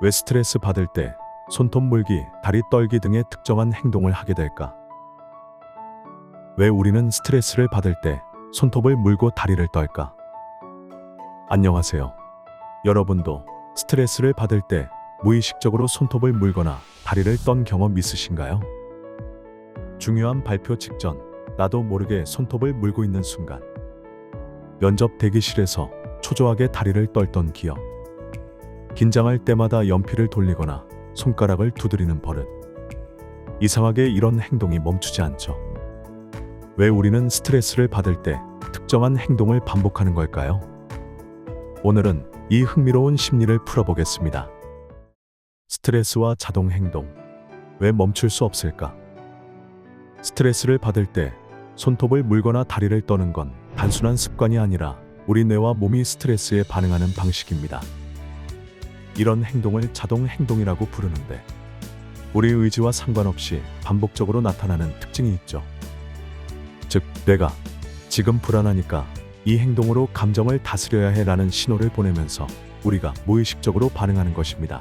왜 스트레스 받을 때 손톱 물기, 다리 떨기 등의 특정한 행동을 하게 될까? 왜 우리는 스트레스를 받을 때 손톱을 물고 다리를 떨까? 안녕하세요. 여러분도 스트레스를 받을 때 무의식적으로 손톱을 물거나 다리를 떤 경험 있으신가요? 중요한 발표 직전 나도 모르게 손톱을 물고 있는 순간, 면접 대기실에서 초조하게 다리를 떨던 기억, 긴장할 때마다 연필을 돌리거나 손가락을 두드리는 버릇. 이상하게 이런 행동이 멈추지 않죠. 왜 우리는 스트레스를 받을 때 특정한 행동을 반복하는 걸까요? 오늘은 이 흥미로운 심리를 풀어보겠습니다. 스트레스와 자동 행동, 왜 멈출 수 없을까? 스트레스를 받을 때 손톱을 물거나 다리를 떠는 건 단순한 습관이 아니라 우리 뇌와 몸이 스트레스에 반응하는 방식입니다. 이런 행동을 자동 행동이라고 부르는데, 우리 의지와 상관없이 반복적으로 나타나는 특징이 있죠. 즉, 뇌가 지금 불안하니까 이 행동으로 감정을 다스려야 해라는 신호를 보내면서 우리가 무의식적으로 반응하는 것입니다.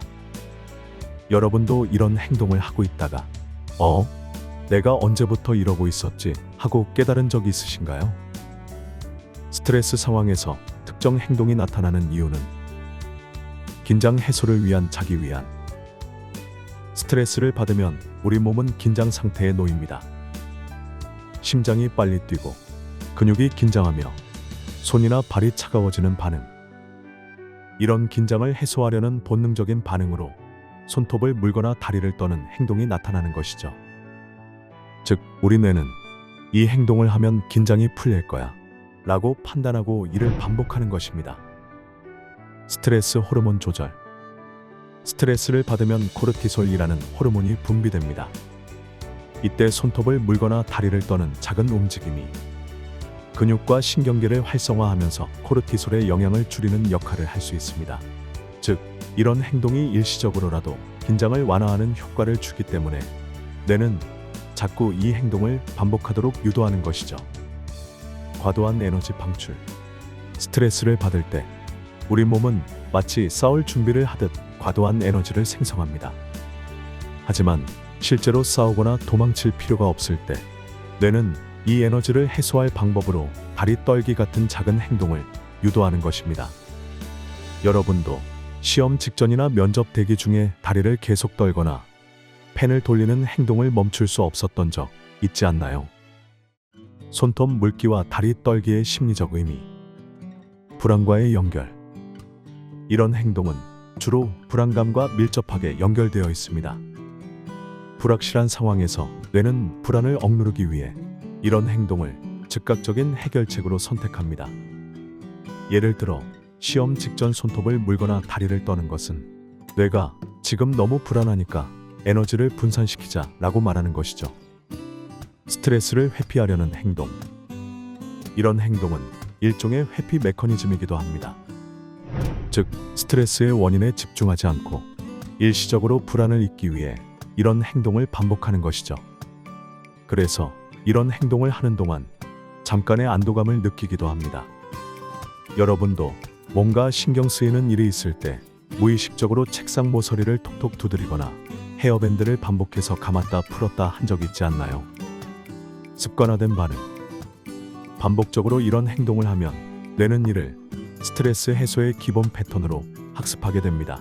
여러분도 이런 행동을 하고 있다가 내가 언제부터 이러고 있었지 하고 깨달은 적 있으신가요? 스트레스 상황에서 특정 행동이 나타나는 이유는 긴장 해소를 위한 자기 위안. 스트레스를 받으면 우리 몸은 긴장 상태에 놓입니다. 심장이 빨리 뛰고 근육이 긴장하며 손이나 발이 차가워지는 반응. 이런 긴장을 해소하려는 본능적인 반응으로 손톱을 물거나 다리를 떠는 행동이 나타나는 것이죠. 즉, 우리 뇌는 이 행동을 하면 긴장이 풀릴 거야 라고 판단하고 이를 반복하는 것입니다. 스트레스 호르몬 조절. 스트레스를 받으면 코르티솔이라는 호르몬이 분비됩니다. 이때 손톱을 물거나 다리를 떠는 작은 움직임이 근육과 신경계를 활성화하면서 코르티솔의 영향을 줄이는 역할을 할 수 있습니다. 즉, 이런 행동이 일시적으로라도 긴장을 완화하는 효과를 주기 때문에 뇌는 자꾸 이 행동을 반복하도록 유도하는 것이죠. 과도한 에너지 방출. 스트레스를 받을 때 우리 몸은 마치 싸울 준비를 하듯 과도한 에너지를 생성합니다. 하지만 실제로 싸우거나 도망칠 필요가 없을 때 뇌는 이 에너지를 해소할 방법으로 다리 떨기 같은 작은 행동을 유도하는 것입니다. 여러분도 시험 직전이나 면접 대기 중에 다리를 계속 떨거나 펜을 돌리는 행동을 멈출 수 없었던 적 있지 않나요? 손톱 물기와 다리 떨기의 심리적 의미. 불안과의 연결. 이런 행동은 주로 불안감과 밀접하게 연결되어 있습니다. 불확실한 상황에서 뇌는 불안을 억누르기 위해 이런 행동을 즉각적인 해결책으로 선택합니다. 예를 들어 시험 직전 손톱을 물거나 다리를 떠는 것은 뇌가 지금 너무 불안하니까 에너지를 분산시키자 라고 말하는 것이죠. 스트레스를 회피하려는 행동. 이런 행동은 일종의 회피 메커니즘이기도 합니다. 즉, 스트레스의 원인에 집중하지 않고 일시적으로 불안을 잊기 위해 이런 행동을 반복하는 것이죠. 그래서 이런 행동을 하는 동안 잠깐의 안도감을 느끼기도 합니다. 여러분도 뭔가 신경 쓰이는 일이 있을 때 무의식적으로 책상 모서리를 톡톡 두드리거나 헤어밴드를 반복해서 감았다 풀었다 한 적 있지 않나요? 습관화된 반응. 반복적으로 이런 행동을 하면 뇌는 이를 스트레스 해소의 기본 패턴으로 학습하게 됩니다.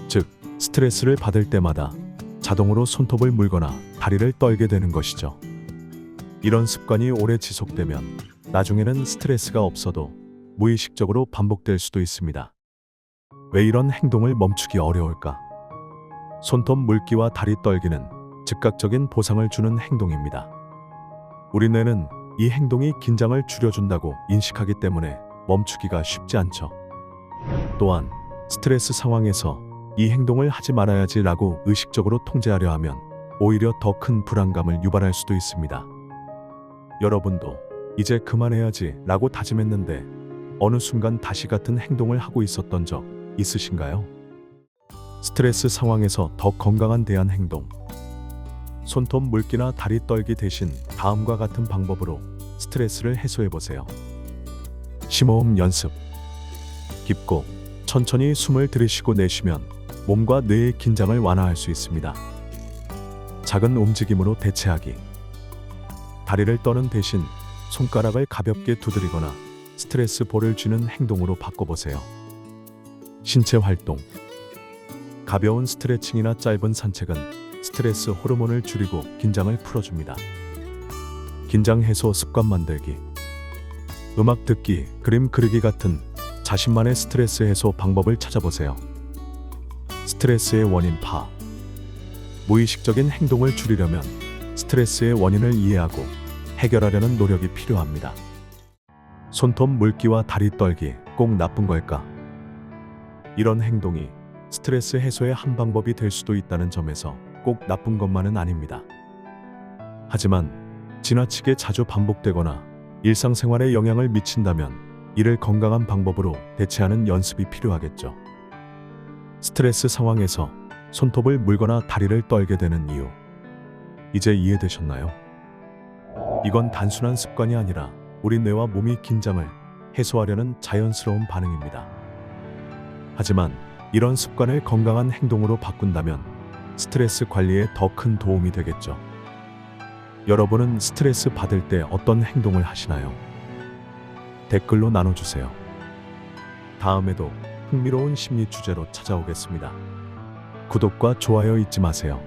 즉, 스트레스를 받을 때마다 자동으로 손톱을 물거나 다리를 떨게 되는 것이죠. 이런 습관이 오래 지속되면 나중에는 스트레스가 없어도 무의식적으로 반복될 수도 있습니다. 왜 이런 행동을 멈추기 어려울까? 손톱 물기와 다리 떨기는 즉각적인 보상을 주는 행동입니다. 우리 뇌는 이 행동이 긴장을 줄여준다고 인식하기 때문에 멈추기가 쉽지 않죠. 또한 스트레스 상황에서 이 행동을 하지 말아야지 라고 의식적으로 통제하려 하면 오히려 더 큰 불안감을 유발할 수도 있습니다. 여러분도 이제 그만해야지 라고 다짐했는데 어느 순간 다시 같은 행동을 하고 있었던 적 있으신가요? 스트레스 상황에서 더 건강한 대안 행동. 손톱 물기나 다리 떨기 대신 다음과 같은 방법으로 스트레스를 해소해보세요. 심호흡 연습. 깊고 천천히 숨을 들이쉬고 내쉬면 몸과 뇌의 긴장을 완화할 수 있습니다. 작은 움직임으로 대체하기. 다리를 떠는 대신 손가락을 가볍게 두드리거나 스트레스 볼을 쥐는 행동으로 바꿔보세요. 신체 활동. 가벼운 스트레칭이나 짧은 산책은 스트레스 호르몬을 줄이고 긴장을 풀어줍니다. 긴장 해소 습관 만들기. 음악 듣기, 그림 그리기 같은 자신만의 스트레스 해소 방법을 찾아보세요. 스트레스의 원인 파악. 무의식적인 행동을 줄이려면 스트레스의 원인을 이해하고 해결하려는 노력이 필요합니다. 손톱 물기와 다리 떨기, 꼭 나쁜 걸까? 이런 행동이 스트레스 해소의 한 방법이 될 수도 있다는 점에서 꼭 나쁜 것만은 아닙니다. 하지만 지나치게 자주 반복되거나 일상생활에 영향을 미친다면 이를 건강한 방법으로 대체하는 연습이 필요하겠죠. 스트레스 상황에서 손톱을 물거나 다리를 떨게 되는 이유, 이제 이해되셨나요? 이건 단순한 습관이 아니라 우리 뇌와 몸이 긴장을 해소하려는 자연스러운 반응입니다. 하지만 이런 습관을 건강한 행동으로 바꾼다면 스트레스 관리에 더 큰 도움이 되겠죠. 여러분은 스트레스 받을 때 어떤 행동을 하시나요? 댓글로 나눠주세요. 다음에도 흥미로운 심리 주제로 찾아오겠습니다. 구독과 좋아요 잊지 마세요.